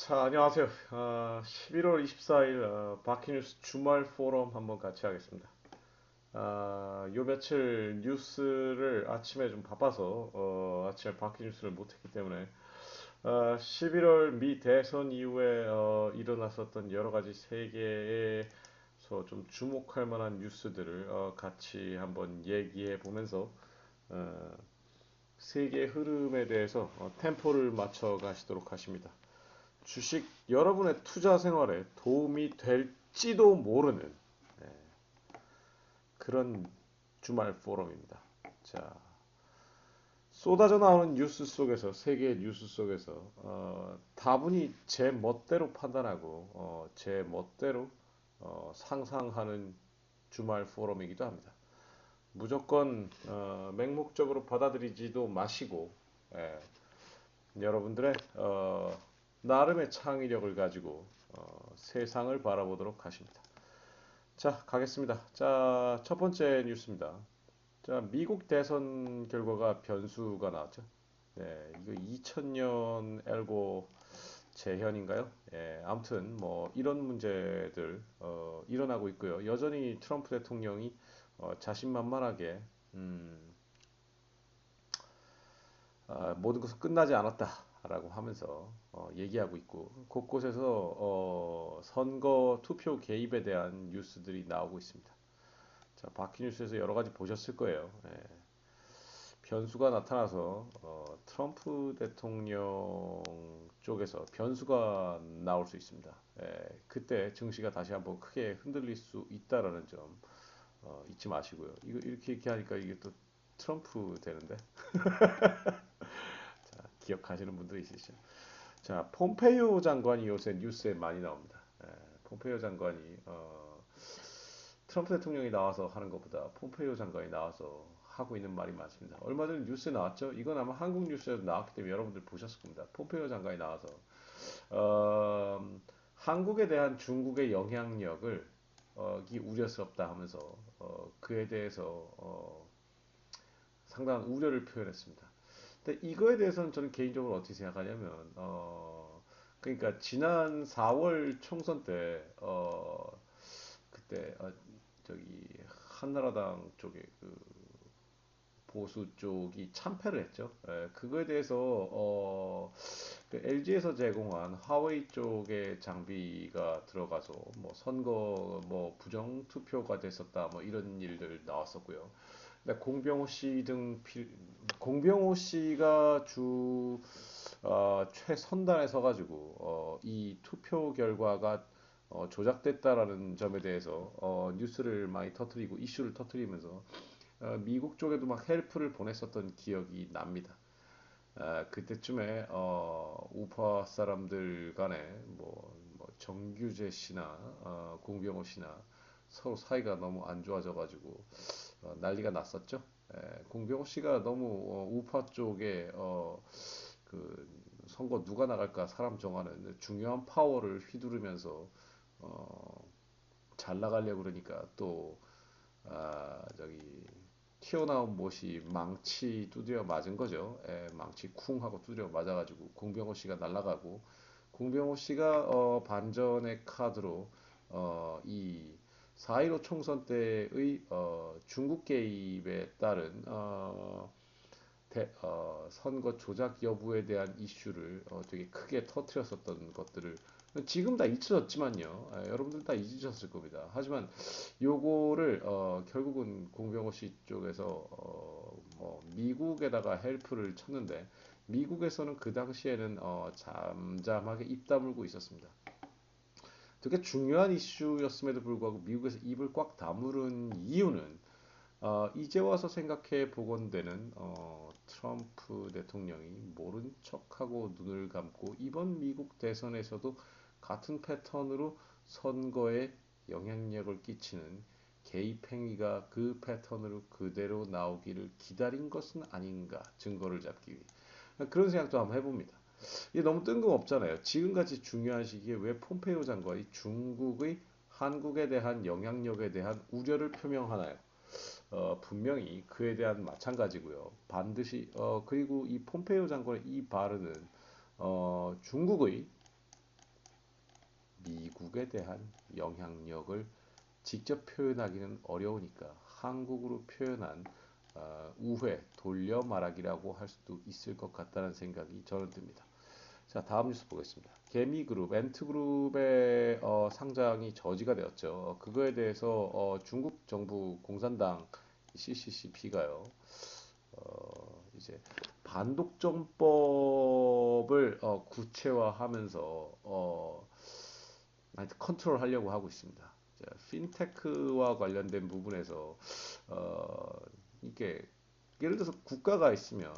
자, 안녕하세요. 11월 24일 바퀴뉴스 주말 포럼 한번 같이 하겠습니다. 요 며칠 뉴스를 아침에 좀 바빠서 아침에 바퀴뉴스를 못했기 때문에 11월 미 대선 이후에 일어났었던 여러 가지 세계에서 좀 주목할 만한 뉴스들을 같이 한번 얘기해 보면서 어, 세계 흐름에 대해서 템포를 맞춰 가시도록 하십니다. 주식 여러분의 투자 생활에 도움이 될지도 모르는 그런 주말 포럼입니다. 자, 쏟아져 나오는 뉴스 속에서 세계의 뉴스 속에서 다분히 제 멋대로 판단하고 제 멋대로 상상하는 주말 포럼이기도 합니다. 무조건 맹목적으로 받아들이지도 마시고 예, 여러분들의 나름의 창의력을 가지고 세상을 바라보도록 하십니다. 자, 가겠습니다. 자, 첫 번째 뉴스입니다. 자, 미국 대선 결과가 변수가 나왔죠. 네, 이거 2000년 엘고 재현인가요? 예, 아무튼 뭐 이런 문제들 일어나고 있고요. 여전히 트럼프 대통령이 자신만만하게 모든 것은 끝나지 않았다라고 하면서 얘기하고 있고 곳곳에서 선거 투표 개입에 대한 뉴스들이 나오고 있습니다. 자, 바퀴뉴스에서 여러 가지 보셨을 거예요. 예, 변수가 나타나서 트럼프 대통령 쪽에서 변수가 나올 수 있습니다. 예, 그때 증시가 다시 한번 크게 흔들릴 수 있다라는 점 잊지 마시고요. 이거 이렇게 하니까 이게 또 트럼프 되는데 기억하시는 분도 있으시죠? 자, 폼페이오 장관이 요새 뉴스에 많이 나옵니다. 예, 폼페이오 장관이 트럼프 대통령이 나와서 하는 것보다 폼페이오 장관이 나와서 하고 있는 말이 많습니다. 얼마 전에 뉴스에 나왔죠? 이건 아마 한국 뉴스에도 나왔기 때문에 여러분들 보셨을 겁니다. 폼페이오 장관이 나와서 한국에 대한 중국의 영향력을 이 우려스럽다 하면서 그에 대해서 상당한 우려를 표현했습니다. 근데 이거에 대해서는 저는 개인적으로 어떻게 생각하냐면, 그러니까 지난 4월 총선 때, 그때, 저기, 한나라당 쪽에 그 보수 쪽이 참패를 했죠. 예, 그거에 대해서, 그 LG에서 제공한 화웨이 쪽의 장비가 들어가서 뭐 선거 뭐 부정 투표가 됐었다 뭐 이런 일들 나왔었고요. 근데 공병호 씨가 최선단에 서가지고 이 투표 결과가 조작됐다라는 점에 대해서 뉴스를 많이 터트리고 이슈를 터트리면서 미국 쪽에도 막 헬프를 보냈었던 기억이 납니다. 그때쯤에 우파 사람들 간에 뭐 정규재 씨나 공병호 씨나 서로 사이가 너무 안 좋아져가지고 난리가 났었죠. 공병호 씨가 너무 우파 쪽에 그 선거 누가 나갈까 사람 정하는 중요한 파워를 휘두르면서 어, 잘 나가려고 그러니까 또 저기 튀어나온 못이 망치 두드려 맞은 거죠. 망치 쿵 하고 두드려 맞아가지고 공병호 씨가 날아가고 공병호 씨가 반전의 카드로 이 4.15 총선 때의 중국 개입에 따른 선거 조작 여부에 대한 이슈를 되게 크게 터트렸었던 것들을 지금 다 잊혀졌지만요. 여러분들 다 잊으셨을 겁니다. 하지만 요거를 결국은 공병호 씨 쪽에서 뭐 미국에다가 헬프를 쳤는데 미국에서는 그 당시에는 잠잠하게 입 다물고 있었습니다. 되게 중요한 이슈였음에도 불구하고 미국에서 입을 꽉 다무른 이유는 이제 와서 생각해 보건대는 트럼프 대통령이 모른 척하고 눈을 감고 이번 미국 대선에서도 같은 패턴으로 선거에 영향력을 끼치는 개입 행위가 그 패턴으로 그대로 나오기를 기다린 것은 아닌가 증거를 잡기 위해 그런 생각도 한번 해봅니다. 이게 너무 뜬금없잖아요. 지금같이 중요한 시기에 왜 폼페이오 장관이 중국의 한국에 대한 영향력에 대한 우려를 표명하나요? 분명히 그에 대한 마찬가지고요. 반드시 그리고 이 폼페이오 장관의 이 발언은 중국의 미국에 대한 영향력을 직접 표현하기는 어려우니까 한국으로 표현한 우회, 돌려 말하기라고 할 수도 있을 것 같다는 생각이 저는 듭니다. 자, 다음 뉴스 보겠습니다. 개미그룹, 엔트그룹의 상장이 저지가 되었죠. 그거에 대해서 중국 정부 공산당 CCCP가요. 이제 반독점법을 구체화하면서 컨트롤하려고 하고 있습니다. 자, 핀테크와 관련된 부분에서 어, 이게 예를 들어서 국가가 있으면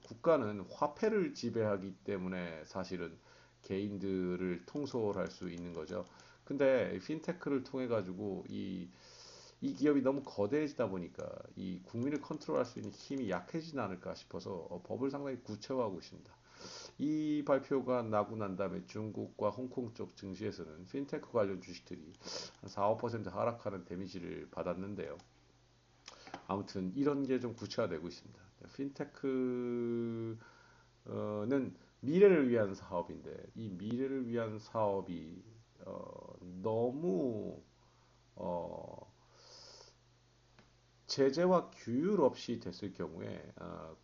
국가는 화폐를 지배하기 때문에 사실은 개인들을 통솔할 수 있는 거죠. 근데 핀테크를 통해 가지고 이 기업이 너무 거대해지다 보니까 이 국민을 컨트롤할 수 있는 힘이 약해지지 않을까 싶어서 법을 상당히 구체화하고 있습니다. 이 발표가 나고 난 다음에 중국과 홍콩 쪽 증시에서는 핀테크 관련 주식들이 한 4, 5% 하락하는 데미지를 받았는데요. 아무튼 이런 게 좀 구체화되고 있습니다. 핀테크는 미래를 위한 사업인데 이 미래를 위한 사업이 너무 어, 제재와 규율 없이 됐을 경우에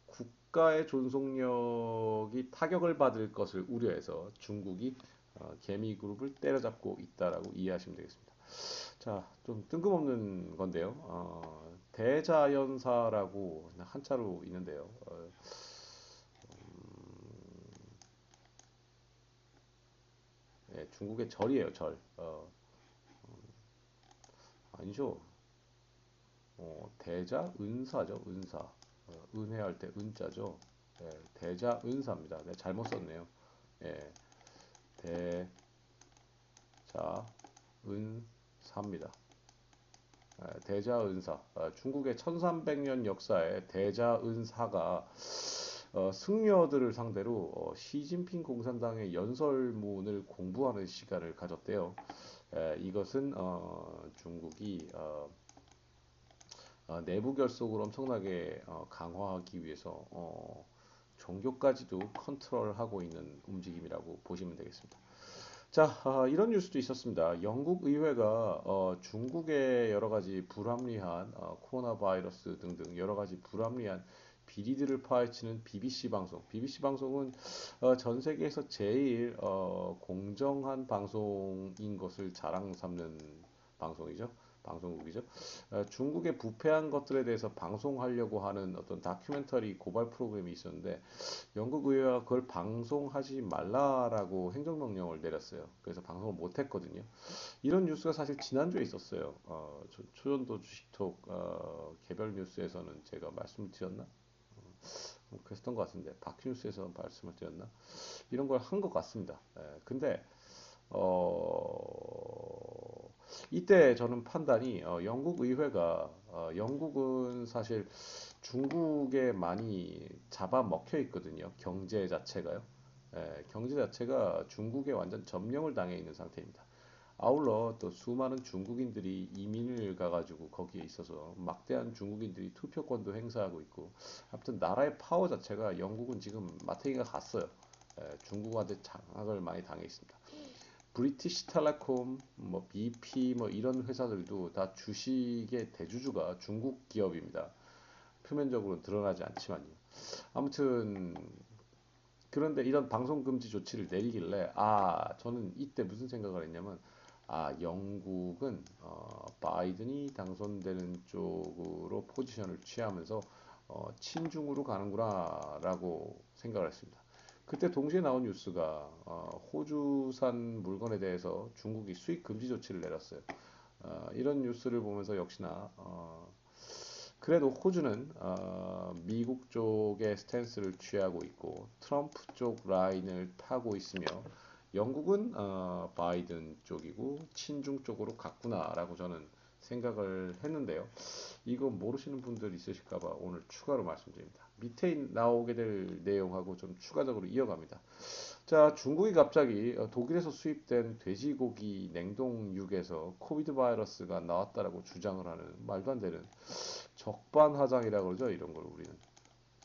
국가의 존속력이 타격을 받을 것을 우려해서 중국이 개미그룹을 때려잡고 있다라고 이해하시면 되겠습니다. 자, 좀 뜬금없는 건데요. 대자연사라고 한자로 있는데요. 예, 중국의 절이에요, 절. 아니죠. 대자 은사죠, 은사. 은혜할 때 은자죠. 예, 대자 은사입니다. 네, 잘못 썼네요. 예, 대자 은사입니다. 대자은사, 중국의 1300년 역사에 대자은사가 승려들을 상대로 시진핑 공산당의 연설문을 공부하는 시간을 가졌대요. 이것은 중국이 내부 결속을 엄청나게 강화하기 위해서 종교까지도 컨트롤하고 있는 움직임이라고 보시면 되겠습니다. 자, 이런 뉴스도 있었습니다. 영국 의회가 중국의 여러 가지 불합리한 코로나 바이러스 등등 여러 가지 불합리한 비리들을 파헤치는 BBC 방송. BBC 방송은 전 세계에서 제일 공정한 방송인 것을 자랑 삼는 방송이죠. 방송국이죠. 중국의 부패한 것들에 대해서 방송하려고 하는 어떤 다큐멘터리 고발 프로그램이 있었는데 영국 의회가 그걸 방송하지 말라라고 행정명령을 내렸어요. 그래서 방송을 못했거든요. 이런 뉴스가 사실 지난주에 있었어요. 초전도 주식톡 개별 뉴스에서는 제가 말씀을 드렸나? 그랬던 것 같은데 바큐뉴스에서 말씀을 드렸나? 이런 걸 한 것 같습니다. 근데 이때 저는 판단이 영국 의회가 영국은 사실 중국에 많이 잡아먹혀 있거든요. 경제 자체가요. 경제 자체가 중국에 완전 점령을 당해 있는 상태입니다. 아울러 또 수많은 중국인들이 이민을 가가지고 거기에 있어서 막대한 중국인들이 투표권도 행사하고 있고, 아무튼 나라의 파워 자체가 영국은 지금 마탱이가 갔어요. 중국한테 장악을 많이 당해 있습니다. 브리티시 텔레콤, 뭐 BP 뭐 이런 회사들도 다 주식의 대주주가 중국 기업입니다. 표면적으로 드러나지 않지만요. 아무튼 그런데 이런 방송 금지 조치를 내리길래 저는 이때 무슨 생각을 했냐면 영국은 바이든이 당선되는 쪽으로 포지션을 취하면서 친중으로 가는구나라고 생각을 했습니다. 그때 동시에 나온 뉴스가 호주산 물건에 대해서 중국이 수입 금지 조치를 내렸어요. 이런 뉴스를 보면서 역시나 그래도 호주는 미국 쪽의 스탠스를 취하고 있고 트럼프 쪽 라인을 타고 있으며 영국은 바이든 쪽이고 친중 쪽으로 갔구나라고 저는 생각을 했는데요. 이거 모르시는 분들 있으실까봐 오늘 추가로 말씀드립니다. 밑에 나오게 될 내용하고 좀 추가적으로 이어갑니다. 자, 중국이 갑자기 독일에서 수입된 돼지고기 냉동육에서 코비드 바이러스가 나왔다라고 주장을 하는 말도 안 되는 적반하장이라고 그러죠. 이런 걸 우리는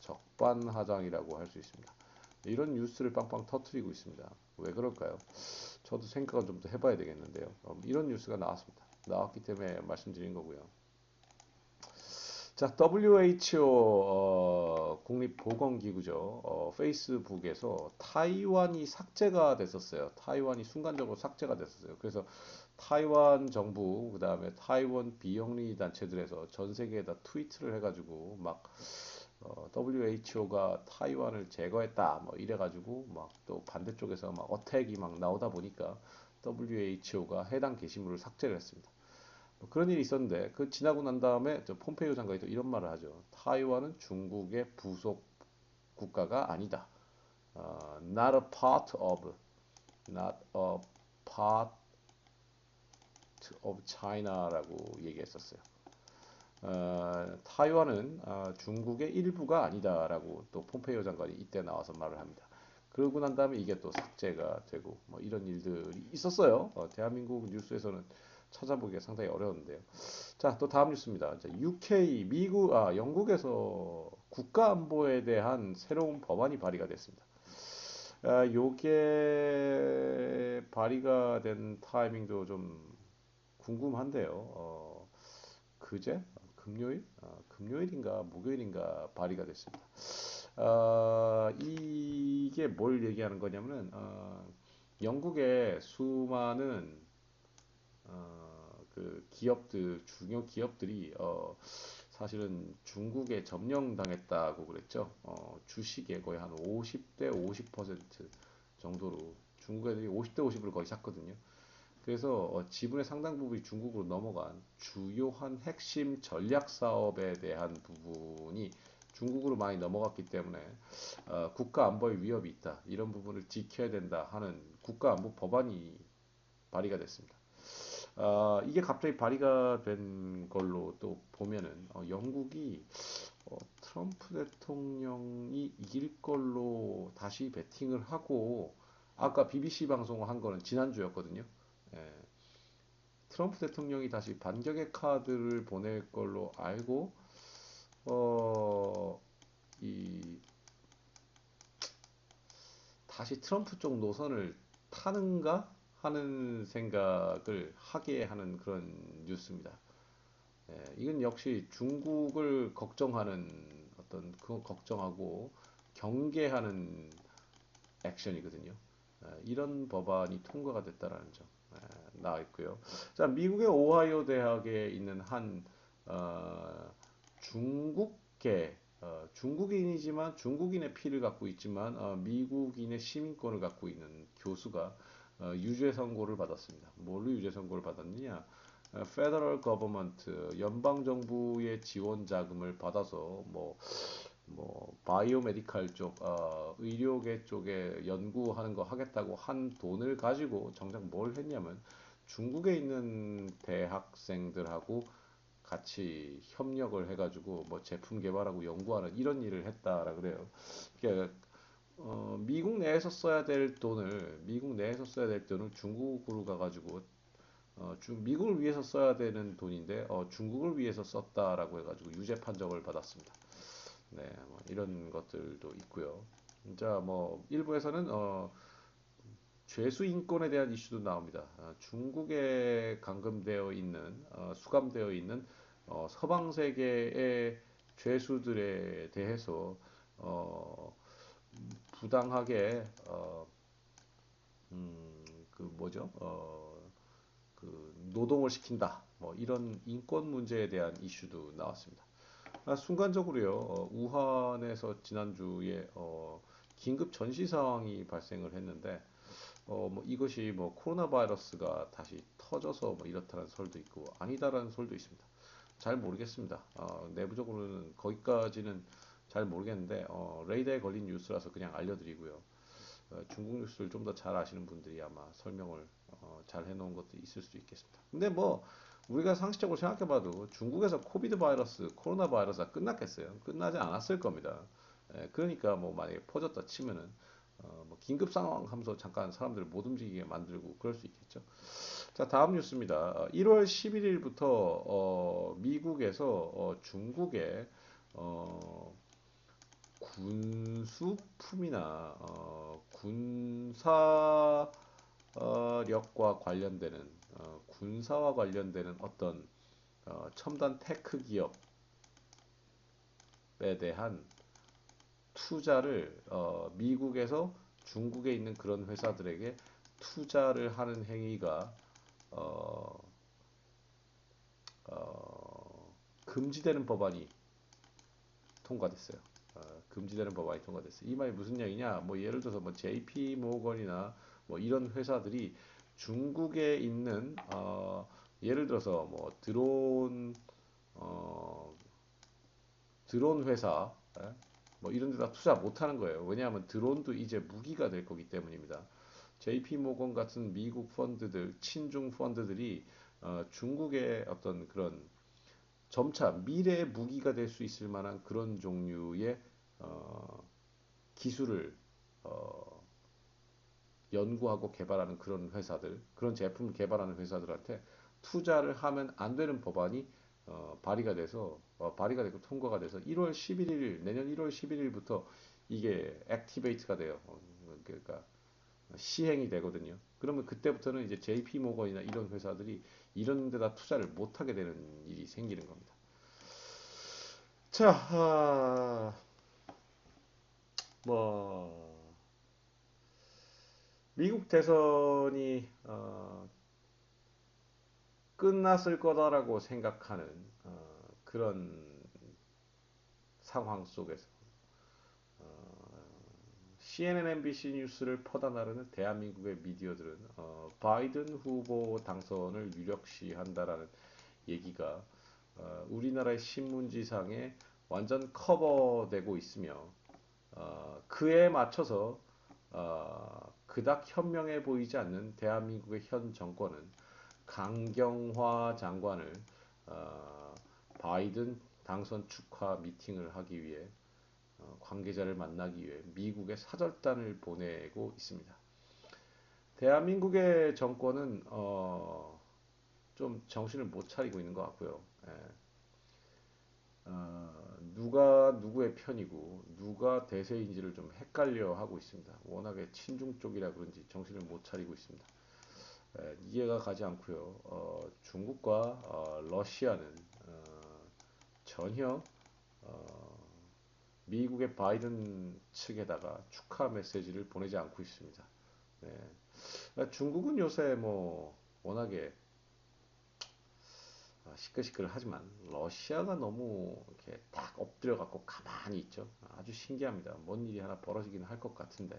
적반하장이라고 할 수 있습니다. 이런 뉴스를 빵빵 터트리고 있습니다. 왜 그럴까요? 저도 생각을 좀 더 해봐야 되겠는데요. 이런 뉴스가 나왔습니다. 나왔기 때문에 말씀드린 거고요. 자, WHO 국립보건기구죠. 페이스북에서 타이완이 삭제가 됐었어요. 타이완이 순간적으로 삭제가 됐었어요. 그래서 타이완 정부, 그 다음에 타이완 비영리 단체들에서 전 세계에다 트위트를 해가지고 막 WHO가 타이완을 제거했다, 뭐 이래가지고 막 또 반대쪽에서 막 어택이 막 나오다 보니까 WHO가 해당 게시물을 삭제를 했습니다. 뭐 그런 일이 있었는데 그 지나고 난 다음에 저 폼페이오 장관이 또 이런 말을 하죠. 타이완은 중국의 부속 국가가 아니다. Not a part of, not a part of China라고 얘기했었어요. 타이완은 중국의 일부가 아니다라고 또 폼페이오 장관이 이때 나와서 말을 합니다. 그러고 난 다음에 이게 또 삭제가 되고 뭐 이런 일들이 있었어요. 대한민국 뉴스에서는 찾아보기가 상당히 어려운데요. 자, 또 다음 뉴스입니다. 자, UK, 영국에서 국가안보에 대한 새로운 법안이 발의가 됐습니다. 요게 발의가 된 타이밍도 좀 궁금한데요. 그제? 금요일? 금요일인가 목요일인가 발의가 됐습니다. 이게 뭘 얘기하는 거냐면은 영국의 수많은 그 기업들 중요 기업들이 사실은 중국에 점령당했다고 그랬죠. 주식의 거의 한 50대 50% 정도로 중국 애들이 50대 50을 거의 샀거든요. 그래서 지분의 상당 부분이 중국으로 넘어간 주요한 핵심 전략 사업에 대한 부분이 중국으로 많이 넘어갔기 때문에 국가 안보에 위협이 있다. 이런 부분을 지켜야 된다 하는 국가 안보 법안이 발의가 됐습니다. 이게 갑자기 발의가 된 걸로 또 보면은 영국이 트럼프 대통령이 이길 걸로 다시 베팅을 하고 아까 BBC 방송을 한 거는 지난주였거든요. 예, 트럼프 대통령이 다시 반격의 카드를 보낼 걸로 알고 어, 이 다시 트럼프 쪽 노선을 타는가 하는 생각을 하게 하는 그런 뉴스입니다. 이건 역시 중국을 걱정하는 어떤 그 걱정하고 경계하는 액션이거든요. 이런 법안이 통과가 됐다라는 점 나와 있고요. 자, 미국의 오하이오 대학에 있는 한 중국계 중국인이지만 중국인의 피를 갖고 있지만 미국인의 시민권을 갖고 있는 교수가 유죄 선고를 받았습니다. 뭘로 유죄 선고를 받았느냐? Federal Government 연방 정부의 지원 자금을 받아서 뭐 바이오메디칼 쪽 의료계 쪽에 연구하는 거 하겠다고 한 돈을 가지고 정작 뭘 했냐면 중국에 있는 대학생들하고 같이 협력을 해가지고 뭐 제품 개발하고 연구하는 이런 일을 했다라 그래요. 그러니까 미국 내에서 써야 될 돈을 중국으로 가가지고 미국을 위해서 써야 되는 돈인데 중국을 위해서 썼다라고 해가지고 유죄 판정을 받았습니다. 네, 뭐 이런 것들도 있고요. 자, 뭐 일부에서는 죄수 인권에 대한 이슈도 나옵니다. 중국에 감금되어 있는 수감되어 있는 서방 세계의 죄수들에 대해서 어, 부당하게 그 뭐죠? 그 노동을 시킨다. 뭐 이런 인권 문제에 대한 이슈도 나왔습니다. 순간적으로요, 우한에서 지난주에 긴급 전시 상황이 발생을 했는데, 뭐 이것이 뭐 코로나 바이러스가 다시 터져서 뭐 이렇다는 설도 있고 아니다라는 설도 있습니다. 잘 모르겠습니다. 내부적으로는 거기까지는 잘 모르겠는데 레이더에 걸린 뉴스라서 그냥 알려드리고요. 중국 뉴스를 좀 더 잘 아시는 분들이 아마 설명을 잘 해놓은 것도 있을 수 있겠습니다. 근데 뭐 우리가 상식적으로 생각해봐도 중국에서 코비드 바이러스, 코로나 바이러스가 끝났겠어요? 끝나지 않았을 겁니다. 그러니까 뭐 만약에 퍼졌다 치면은 뭐 긴급 상황 하면서 잠깐 사람들을 못 움직이게 만들고 그럴 수 있겠죠. 자, 다음 뉴스입니다. 1월 11일부터 미국에서 중국에 어, 군수품이나 군사력과 관련되는 군사와 관련되는 어떤 첨단 테크 기업에 대한 투자를 미국에서 중국에 있는 그런 회사들에게 투자를 하는 행위가 어, 금지되는 법안이 통과됐어요. 금지되는 법안이 통과됐어요. 이 말이 무슨 얘기냐? 뭐 예를 들어서 뭐 JP 모건이나 뭐 이런 회사들이 중국에 있는 예를 들어서 뭐 어, 드론 회사 뭐 이런 데다 투자 못 하는 거예요. 왜냐하면 드론도 이제 무기가 될 거기 때문입니다. JP 모건 같은 미국 펀드들, 친중 펀드들이 중국의 어떤 그런 점차 미래의 무기가 될 수 있을 만한 그런 종류의 어, 기술을 어, 연구하고 개발하는 그런 회사들, 그런 제품을 개발하는 회사들한테 투자를 하면 안 되는 법안이 발의가 되고 통과가 돼서 1월 11일 내년 1월 11일부터 이게 액티베이트가 돼요. 그러니까 시행이 되거든요. 그러면 그때부터는 이제 JP 모건이나 이런 회사들이 이런 데다 투자를 못 하게 되는 일이 생기는 겁니다. 자, 뭐 미국 대선이 끝났을 거다라고 생각하는 그런 상황 속에서 CNN, MBC 뉴스를 퍼다 나르는 대한민국의 미디어들은 바이든 후보 당선을 유력시한다라는 얘기가 우리나라의 신문지상에 완전 커버되고 있으며 그에 맞춰서 그닥 현명해 보이지 않는 대한민국의 현 정권은 강경화 장관을 어, 바이든 당선 축하 미팅을 하기 위해 관계자를 만나기 위해 미국에 사절단을 보내고 있습니다. 대한민국의 정권은 좀 정신을 못 차리고 있는 것 같고요. 예. 누가 누구의 편이고 누가 대세인지를 좀 헷갈려 하고 있습니다. 워낙에 친중 쪽이라 그런지 정신을 못 차리고 있습니다. 이해가 가지 않고요. 중국과 러시아는 전혀 어, 미국의 바이든 측에다가 축하 메시지를 보내지 않고 있습니다. 네. 중국은 요새 뭐 워낙에 시끌시끌하지만 러시아가 너무 이렇게 딱 엎드려 갖고 가만히 있죠. 아주 신기합니다. 뭔 일이 하나 벌어지긴 할 것 같은데.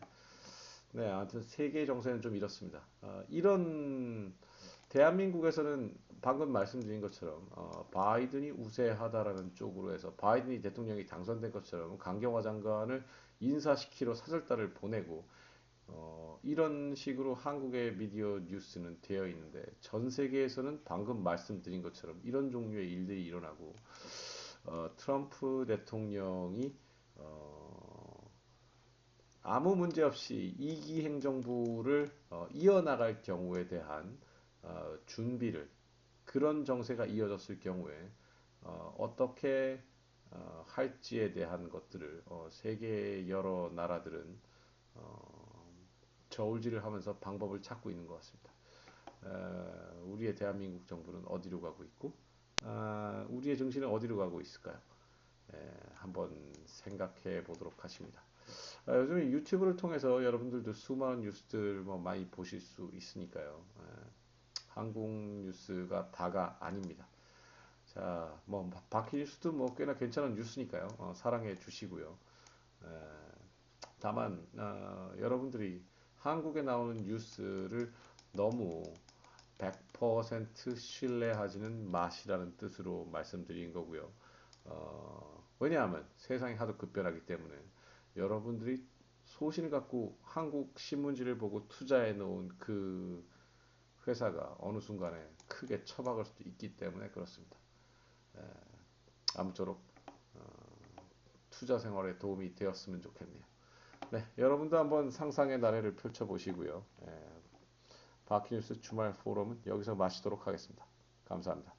네, 아무튼 세계 정세는 좀 이렇습니다. 이런 대한민국에서는 방금 말씀드린 것처럼 바이든이 우세하다라는 쪽으로 해서 바이든이 대통령이 당선된 것처럼 강경화 장관을 인사시키러 사절단을 보내고 이런 식으로 한국의 미디어 뉴스는 되어 있는데 전 세계에서는 방금 말씀드린 것처럼 이런 종류의 일들이 일어나고 트럼프 대통령이 어, 아무 문제 없이 2기 행정부를 이어나갈 경우에 대한 준비를 그런 정세가 이어졌을 경우에 떻게 할지에 대한 것들을 세계 여러 나라들은 저울질을 하면서 방법을 찾고 있는 것 같습니다. 우리의 대한민국 정부는 어디로 가고 있고 우리의 정신은 어디로 가고 있을까요? 한번 생각해 보도록 하십니다. 요즘 유튜브를 통해서 여러분들도 수많은 뉴스들 뭐 많이 보실 수 있으니까요. 한국 뉴스가 다가 아닙니다. 자, 뭐 바퀴 뉴스도 뭐 꽤나 괜찮은 뉴스니까요. 사랑해 주시고요. 에, 다만 여러분들이 한국에 나오는 뉴스를 너무 100% 신뢰하지는 마시라는 뜻으로 말씀드린 거고요. 왜냐하면 세상이 하도 급변하기 때문에 여러분들이 소신을 갖고 한국 신문지를 보고 투자해 놓은 그 회사가 어느 순간에 크게 처박을 수도 있기 때문에 그렇습니다. 에, 아무쪼록 투자 생활에 도움이 되었으면 좋겠네요. 네, 여러분도 한번 상상의 나래를 펼쳐보시고요. 바퀴뉴스 주말 포럼은 여기서 마치도록 하겠습니다. 감사합니다.